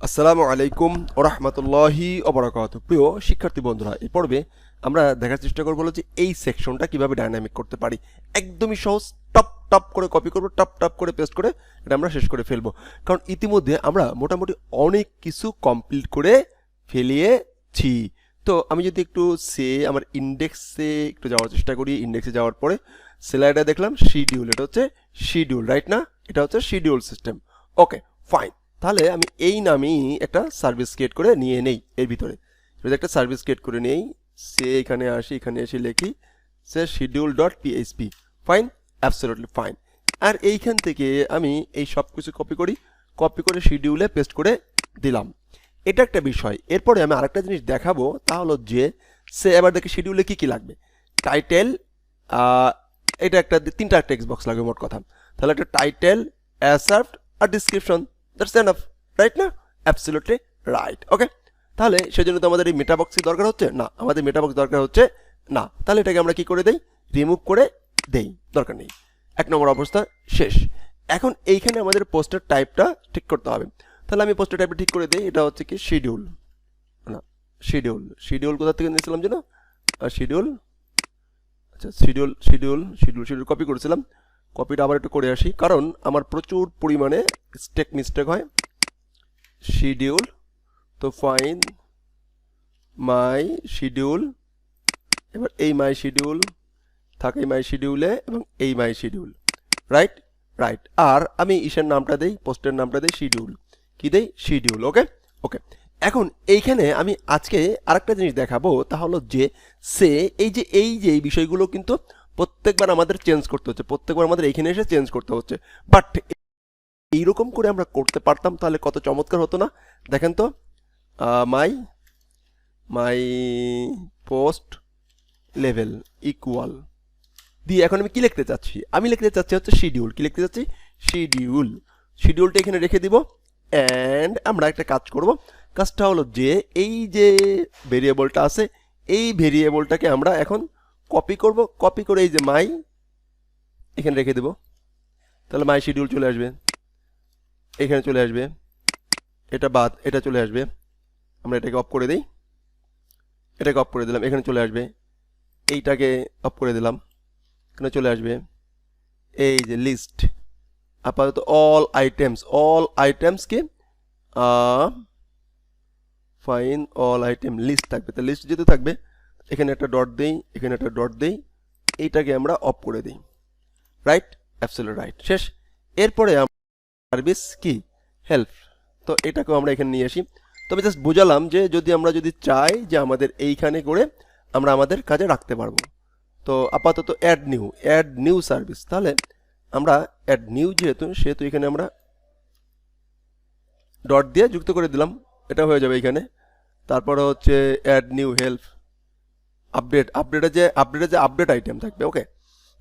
আসসালামু আলাইকুম ওয়া রাহমাতুল্লাহি ওয়া বারাকাতুহু। প্রিয় শিক্ষার্থী বন্ধুরা, এই পর্বে আমরা দেখার চেষ্টা করব যে এই সেকশনটা কিভাবে ডাইনামিক করতে পারি। একদমই সহজ, টপ টপ করে কপি করব, টপ টপ করে পেস্ট করে এটা আমরা শেষ করে ফেলবো। কারণ ইতিমধ্যে আমরা মোটামুটি অনেক কিছু কমপ্লিট করে ফেলিয়েছি। তো আমি যদি একটু আমার ইন্ডেক্সে একটু যাওয়ার চেষ্টা করি, ইন্ডেক্সে যাওয়ার পরে স্লাইডে দেখলাম শিডিউল, এটা হচ্ছে শিডিউল, রাইট না? এটা হচ্ছে শিডিউল সিস্টেম। ওকে, ফাইন। তাহলে আমি এই নামেই একটা সার্ভিস ক্রিয়েট করে নিয়ে নেই। এর ভিতরে একটা সার্ভিস ক্রিয়েট করে নেই, এখানে আসি, এখানে এসে লিখি schedule dot PHP. Fine, absolutely fine. আর এইখান থেকে আমি এই সব কিছু কপি করে শিডিউলে পেস্ট করে দিলাম। এটা একটা বিষয়। এরপরে আমি আরেকটা জিনিস দেখাবো, তা হলো যে এবার দেখি শিডিউলে কি লাগবে। টাইটেল, এটা একটা তিনটা টেক্সট বক্স লাগবে মোট কথা। তাহলে একটা টাইটেল, অ্যাসার্ট আর ডিসক্রিপশন, দ্যাটস এনাফ, রাইট না? Absolutely right. ওকে, তাহলে সেজন্য তো আমাদের এই মেটাবক্সই দরকার হচ্ছে না, আমাদের মেটাবক্স দরকার হচ্ছে না। তাহলে এটাকে আমরা কি করে দেই? রিমুভ করে দেই, দরকার নেই। এক নম্বর অবস্থা শেষ। এখন এইখানে আমাদের পোস্টের টাইপটা ঠিক করতে হবে। তাহলে আমি পোস্টের টাইপটা ঠিক করে দিই। এটা হচ্ছে কি শিডিউল, না শিডিউল কোথা থেকে নিয়েছিলাম যেন? শিডিউল, আচ্ছা শিডিউল কপি করেছিলাম। কপিটা আবার একটু করে আসি, কারণ আমার প্রচুর পরিমাণে মিস্টেক হয়। শিডিউল, তো ফাইন মাই শিডিউল, এবার এই মাই শিডিউল থাকে মাই শিডিউলে এবং এই মাই শিডিউল, রাইট রাইট। আর আমি ইসের নামটা দেই, পোস্টের নামটা দেই শিডিউল, কি দেই? শিডিউল। ওকে ওকে। এখন এইখানে আমি আজকে আরেকটা জিনিস দেখাবো, তা হলো যে এই বিষয়গুলো কিন্তু প্রত্যেকবার আমাদের চেঞ্জ করতে হচ্ছে, প্রত্যেকবার আমাদের এইখানে এসে চেঞ্জ করতে হচ্ছে। বাট এইরকম করে আমরা করতে পারতাম, তাহলে কত চমৎকার হতো না? দেখেন তো, মাই পোস্ট লেভেল ইকুয়াল দিয়ে এখন আমি কি লিখতে চাচ্ছি? আমি লিখতে চাচ্ছি হচ্ছে শিডিউল। কি লিখতে চাচ্ছি? শিডিউলটা এখানে রেখে দিব। অ্যান্ড আমরা একটা কাজ করব। কাজটা হলো যে এই যে ভেরিয়েবলটা আছে, এই ভেরিয়েবলটাকে আমরা এখন কপি করব। কপি করে এই যে মাই এখানে রেখে দেব। তাহলে মাই শিডিউল চলে আসবে, এখানে চলে আসবে, এটা বাদ, এটা চলে আসবে। আমরা এটাকে অফ করে দিই, এটাকে অফ করে দিলাম, এখানে চলে আসবে। এইটাকে অফ করে দিলাম, এখানে চলে আসবে। এই যে লিস্ট, আপাতত অল আইটেমসকে ফাইন অল আইটেম লিস্ট থাকবে। তো লিস্ট যেহেতু থাকবে, এখানে একটা ডট দেই, এখানে একটা ডট দেই, এইটাকে আমরা অফ করে দিই, রাইট? Absolutely right. শেষ। এরপরে সার্ভিস কি হেল্প, তো এটাকেও আমরা এখানে নিয়ে আসি। তবে জাস্ট বোঝালাম যে আমরা যদি চাই যে আমাদের এইখানে করে আমরা আমাদের কাজে রাখতে পারবো। তো আপাতত অ্যাড নিউ সার্ভিস, তাহলে আমরা অ্যাড নিউ সেহেতু এখানে আমরা ডট দিয়ে যুক্ত করে দিলাম, এটা হয়ে যাবে এখানে। তারপরে হচ্ছে অ্যাড নিউ হেল্প, আপডেটে যে আপডেট আইটেম থাকবে। ওকে,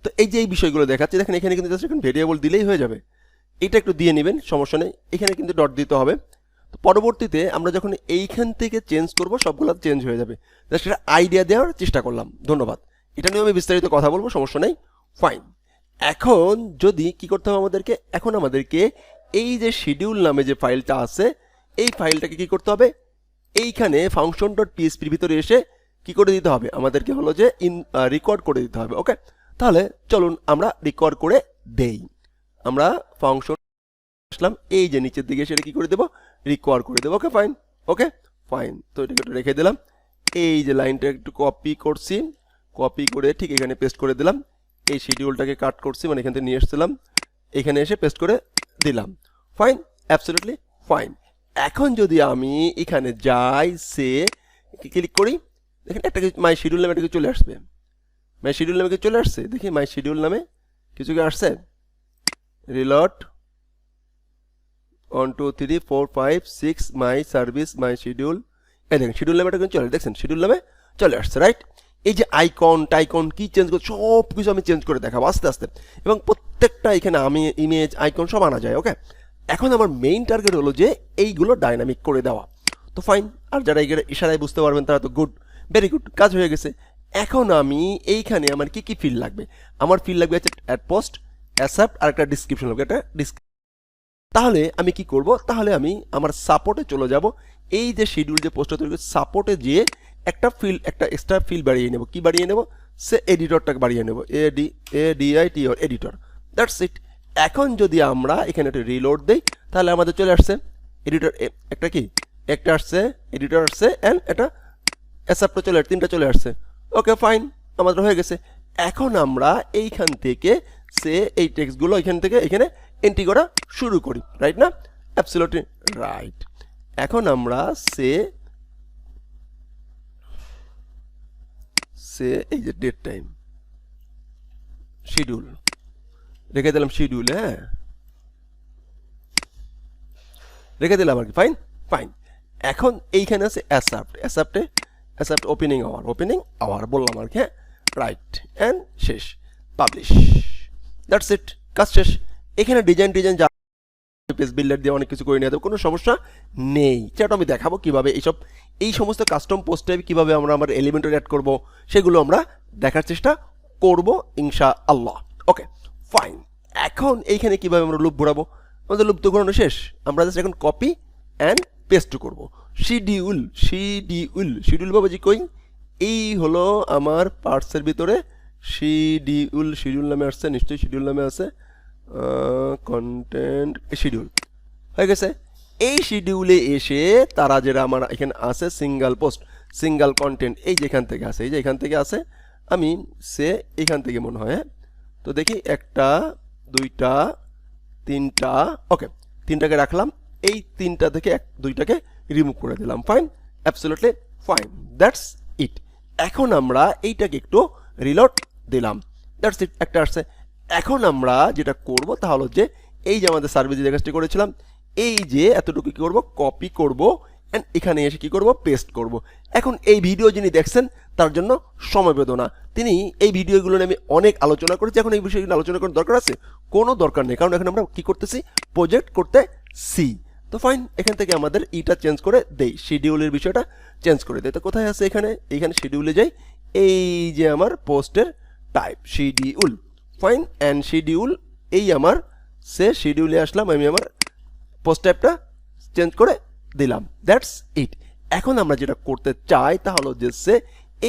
তো এই যে এই বিষয়গুলো দেখাচ্ছি, দেখেন এখানে কিন্তু জাস্ট এখন ভেরিয়েবল দিলেই হয়ে যাবে। এটা একটু দিয়ে নেবেন, সমস্যা নেই। এখানে কিন্তু ডট দিতে হবে। তো পরবর্তীতে আমরা যখন এইখান থেকে চেঞ্জ করব, সবগুলো চেঞ্জ হয়ে যাবে। জাস্ট এটা আইডিয়া দেওয়ার চেষ্টা করলাম। ধন্যবাদ। এটা নিয়ে আমি বিস্তারিত কথা বলবো, সমস্যা নেই। ফাইন। এখন যদি কি করতে হবে আমাদেরকে, এখন আমাদেরকে এই যে শিডিউল নামে যে ফাইলটা আছে, এই ফাইলটাকে কি করতে হবে? এইখানে ফাংশন ডট পিএইচপির ভিতরে এসে কি করে দিতে হবে? আমাদেরকে হলো যে রেকর্ড করে দিতে হবে। ওকে, তাহলে চলুন আমরা রেকর্ড করে দেই। আমরা ফাংশন আসলাম, এই যে নিচের দিকে সেটা কি করে দেবো? রিকোয়ার করে দেবো। Okay fine, okay fine. তো এটাকে একটু রেখে দিলাম। এই যে লাইনটা একটু কপি করছি, কপি করে ঠিক এখানে পেস্ট করে দিলাম। এই শিডিউলটাকে কাট করছি, মানে এখান থেকে নিয়ে এসেছিলাম, এখানে এসে পেস্ট করে দিলাম। Fine, absolutely fine. এখন যদি আমি এখানে যাই, ক্লিক করি, দেখেন একটা মাই শিডিউল নামে একটা কিছু চলে আসবে। মাই শিডিউল নামে কিছু চলে আসছে, দেখি মাই শিডিউল নামে কিছু কি আসছে? Reload 1 2 3 4 5 6 my service my schedule, এই দেখেন শিডিউল নামে একটা চলে, দেখছেন শিডিউল নামে চলে আসছে, রাইট? এই যে আইকন কি চেঞ্জ করছে, সব কিছু আমি চেঞ্জ করে দেখাবো আস্তে আস্তে, এবং প্রত্যেকটা এখানে আমি ইমেজ আইকন সব আনা যায়। ওকে, এখন আমার মেইন টার্গেট হলো যে এইগুলো ডাইনামিক করে দেওয়া। তো ফাইন, আর যারা এইগুলো ইশারায় বুঝতে পারবেন তারা তো গুড, ভেরি গুড, কাজ হয়ে গেছে। এখন আমি এইখানে আমার কি ফিল লাগবে? আমার ফিল লাগবে হচ্ছে অ্যাড পোস্ট, অ্যাসাপ্ট আর একটা ডিসক্রিপশন লাগবে, একটা তাহলে আমি কি করব, তাহলে আমি আমার সাপোর্টে চলে যাব। এই যে শিডিউল যে পোস্টটা তৈরি করছি, সাপোর্টে যেয়ে একটা এক্সট্রা ফিল বাড়িয়ে নেব। কি বাড়িয়ে নেব? সে এডিটরটাকে বাড়িয়ে নেব, এডিআইটি এডিটর। That's it. এখন যদি আমরা এখানে একটা রিলোড দেই, তাহলে আমাদের চলে আসছে এডিটর, একটা কি একটা আসছে, এডিটর আসছে, অ্যান্ড একটা অ্যাসাপ্টও চলে আসছে, তিনটা চলে আসছে। ওকে ফাইন, আমাদের হয়ে গেছে। এখন আমরা এইখান থেকে সে এই টেক্সটগুলো এখান থেকে এখানে এন্ট্রি করা শুরু করি, রাইট না? Absolutely right. এখন আমরা সে এই যে ডেট টাইম শিডিউল রেখে দিলাম, শিডিউল, হ্যাঁ রেখে দিলাম আর কি। Fine fine. এখন এইখানে আছে অ্যাসাপ্ট ওপেনিং আওয়ার বললাম আর কি, হ্যাঁ রাইট, অ্যান্ড শেষ, পাবলিশ। দ্যাটস ইট, কাজ শেষ। এখানে ডিজাইন যা পেজ বিল্ডার দিয়ে অনেক কিছু করে নিয়ে যাবো, কোনো সমস্যা নেই। সেটা আমি দেখাবো কিভাবে এই সমস্ত কাস্টম পোস্টে কিভাবে আমরা আমার এলিমেন্টর অ্যাড করব, সেগুলো আমরা দেখার চেষ্টা করব ইনশাআল্লাহ। Okay fine. এখন এইখানে কিভাবে আমরা লুপ ঘোরাবো, আমাদের লুপ তো ঘোরানো শেষ। আমরা জাস্ট এখন কপি অ্যান্ড পেস্ট করব। শিডিউল বাবাজি কই? এই হলো আমার পার্টসের ভিতরে শিডিউল নামে আসছে, নিশ্চয়ই শিডিউল নামে আছে, কন্টেন্ট শিডিউল হয়ে গেছে। এই শিডিউলে এসে তারা যেটা আমার এখানে আছে সিঙ্গেল পোস্ট, সিঙ্গেল কন্টেন্ট, এই যে এখান থেকে আছে, এই যে এখান থেকে আছে, আমি সে এখান থেকে মনে হয়, হ্যাঁ তো দেখি, একটা দুইটা তিনটা, ওকে তিনটাকে রাখলাম, এই তিনটা থেকে দুইটাকে রিমুভ করে দিলাম। Fine, absolutely fine, that's it. এখন আমরা এইটাকে একটু রিলোড দিলাম, দ্যাটস ইট, একটা আসছে। এখন আমরা যেটা করব তা হলো যে এই যে আমাদের সার্ভিস যে কাজটি করেছিলাম, এই যে এতটুকু কি করব, কপি করব, অ্যান্ড এখানে এসে কি করব, পেস্ট করব। এখন এই ভিডিও যিনি দেখছেন তার জন্য সমবেদনা, তিনি এই ভিডিওগুলো নিয়ে আমি অনেক আলোচনা করেছি। এখন এই বিষয়গুলো আলোচনা করার দরকার আছে? কোনো দরকার নেই, কারণ এখন আমরা কি করতেছি, প্রজেক্ট করতেছি। তো ফাইন, এখান থেকে আমাদের ইটা চেঞ্জ করে দেই, শিডিউলের বিষয়টা চেঞ্জ করে দেয়। তো কোথায় আছে? এইখানে শিডিউলে যাই, এই যে আমার পোস্টের type schedule, fine, and schedule, এই আমার সে শিডিউলে আসলাম, আমি আমার পোস্ট টাইপটা চেঞ্জ করে দিলাম, দ্যাটস ইট। এখন আমরা যেটা করতে চাই তা হলো যে সে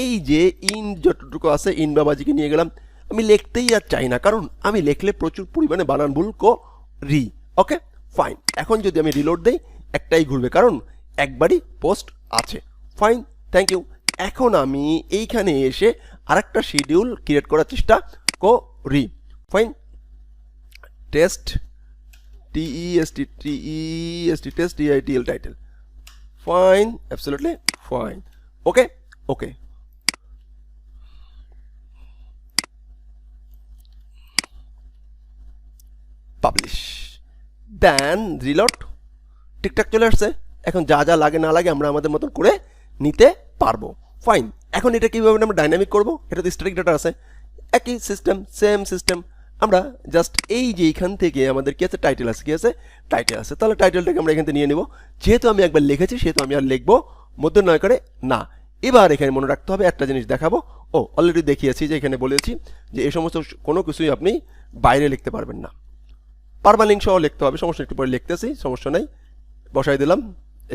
এই যে ইন যতটুকু আছে, ইন বাবাজিকে নিয়ে গেলাম। আমি লিখতেই আর চাই না, কারণ আমি লিখলে প্রচুর পরিমাণে বানান ভুল করি। Okay fine. এখন যদি আমি রিলোড দেই, একটাই ঘুরবে, কারণ একবারই পোস্ট আছে। Fine, thank you. এখন আমি এইখানে এসে আরেকটা শিডিউল ক্রিয়েট করার চেষ্টা করি। Fine, test test TITL title, fine, absolutely fine. Okay okay, publish, then reload, ঠিকঠাক চলে আসছে। এখন যা যা লাগে না লাগে আমরা আমাদের মতন করে নিতে পারবো। ফাইন, এখন এটা কীভাবে আমরা ডাইনামিক করবো, এটা তো স্ট্যাটিক ডাটা আছে, একই সিস্টেম, সেম সিস্টেম। আমরা জাস্ট এই যে এইখান থেকে আমাদের কি আছে, টাইটেল আছে, কি আছে, টাইটেল আছে, তাহলে টাইটেলটাকে আমরা এখান থেকে নিয়ে নেব। যেহেতু আমি একবার লিখেছি সেহেতু আমি আর লিখবো মধ্যনয় করে না। এবার এখানে মনে রাখতে হবে একটা জিনিস দেখাবো, অলরেডি দেখিয়েছি যে এখানে বলেছি যে এই সমস্ত কোনো কিছুই আপনি বাইরে লিখতে পারবেন না, পারমালিঙ্ক সহ লিখতে হবে। সমস্যা, একটু পরে লিখতেছি, সমস্যা নাই, বসাই দিলাম।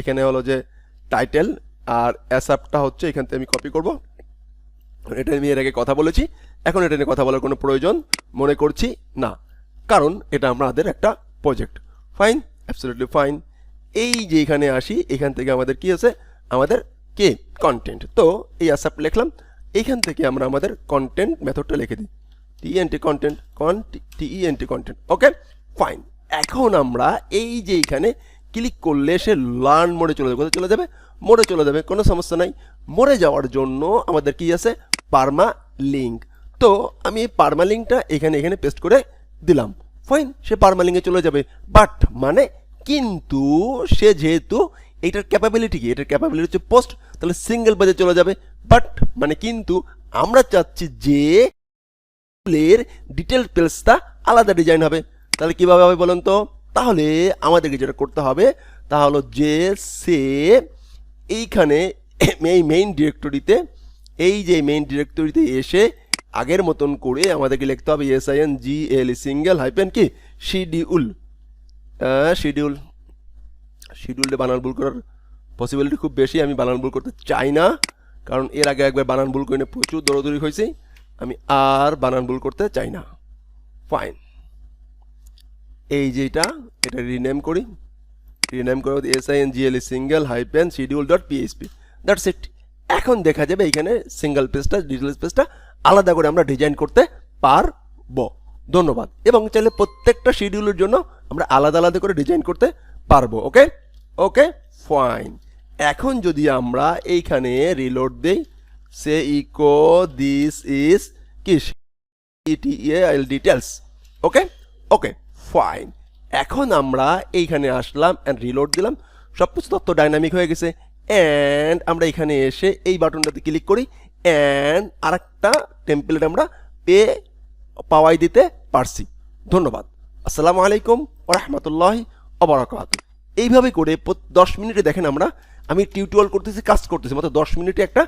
এখানে হলো যে টাইটেল আর অ্যাসাপটা হচ্ছে, এখান থেকে আমি কপি করব। এটা আমি এর আগে কথা বলেছি, এখন এটা নিয়ে কথা বলার কোনো প্রয়োজন মনে করছি না, কারণ এটা আমাদের একটা প্রজেক্ট। Fine, absolutely fine. এই যে এখানে আসি, এখান থেকে আমাদের কি আছে, আমাদের কে কন্টেন্ট। তো এই অ্যাসাপ লিখলাম, এইখান থেকে আমরা আমাদের কন্টেন্ট মেথডটা লিখে দিই, TENT content, TENT content. Okay fine. এখন আমরা এই যে এখানে ক্লিক করলে সে লার্ন মোডে চলে যাবে। কোথায় চলে যাবে? মোডে চলে যাবে, কোনো সমস্যা নাই। মোডে যাওয়ার জন্য আমাদের কি আছে, পারমা লিঙ্ক। তো আমি এই পারমা লিঙ্কটা এখানে পেস্ট করে দিলাম। ফাইন, সে পারমা লিঙ্কে চলে যাবে। বাট মানে কিন্তু সে যেহেতু এইটার ক্যাপাবিলিটি কি, এটার ক্যাপাবিলিটি হচ্ছে পোস্ট, তাহলে সিঙ্গেল পেজে চলে যাবে। বাট মানে কিন্তু আমরা চাচ্ছি যে ডিটেল পেজটা আলাদা ডিজাইন হবে। তাহলে কিভাবে হবে বলুন তো? তাহলে আমাদেরকে যেটা করতে হবে তা হলো যে সে এইখানে এই মেইন ডিরেক্টরিতে, এই যে মেইন ডিরেক্টরিতে এসে আগের মতন করে আমাদেরকে লিখতে হবে SINGLE সিঙ্গেল হাইপেন কি শিডিউল। শিডিউল, শিডিউলটা বানান ভুল করার পসিবিলিটি খুব বেশি, আমি বানান ভুল করতে চাই না, কারণ এর আগে একবার বানান ভুল করে প্রচুর দৌড়াদৌড়ি হয়েছে, আমি আর বানান ভুল করতে চাই না। ফাইন, এই যেটা এটা রিনেম করি, রিনেম করে SINGLE single hyphen schedule dot PHP, that's it. এখন দেখা যাবে এইখানে সিঙ্গেল পেজটা, ডিটেলস পেজটা আলাদা করে আমরা ডিজাইন করতে পারবো। ধন্যবাদ। এবং চাইলে প্রত্যেকটা শিডিউলের জন্য আমরা আলাদা আলাদা করে ডিজাইন করতে পারবো। ওকে ওকে ফাইন। এখন যদি আমরা এইখানে রিলোড দেই, সে ইকো দিস ইজ কি ETAL ডিটেলস। ওকে ওকে ফাইন। এখন আমরা এইখানে আসলাম অ্যান্ড রিলোড দিলাম, সব কিছু তথ্য ডাইনামিক হয়ে গেছে। অ্যান্ড আমরা এখানে এসে এই বাটনটাতে ক্লিক করি অ্যান্ড আরেকটা টেমপ্লেট আমরা পাওয়াই দিতে পারছি। ধন্যবাদ। আসসালামু আলাইকুম ওয়া রাহমাতুল্লাহি ওয়া বারাকাতুহু। এইভাবে করে 10 মিনিটে দেখেন আমি টিউটোরিয়াল করতেছি, কাজ করতেছি, মাত্র 10 মিনিটে একটা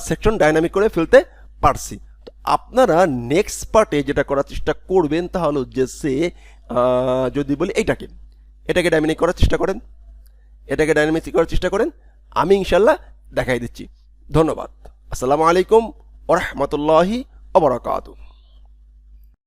সেকশন ডাইনামিক করে ফেলতে পারছি। তো আপনারা নেক্সট পার্টে যেটা করার চেষ্টা করবেন তা হলো যে যদি বলি এটাকে ডাইনামিক করার চেষ্টা করেন, এটাকে ডাইনামিক করার চেষ্টা করেন, আমি ইনশাল্লাহ দেখাই দিচ্ছি। ধন্যবাদ। আসসালামু আলাইকুম ওয়া রাহমাতুল্লাহি ওয়া বারাকাতুহু।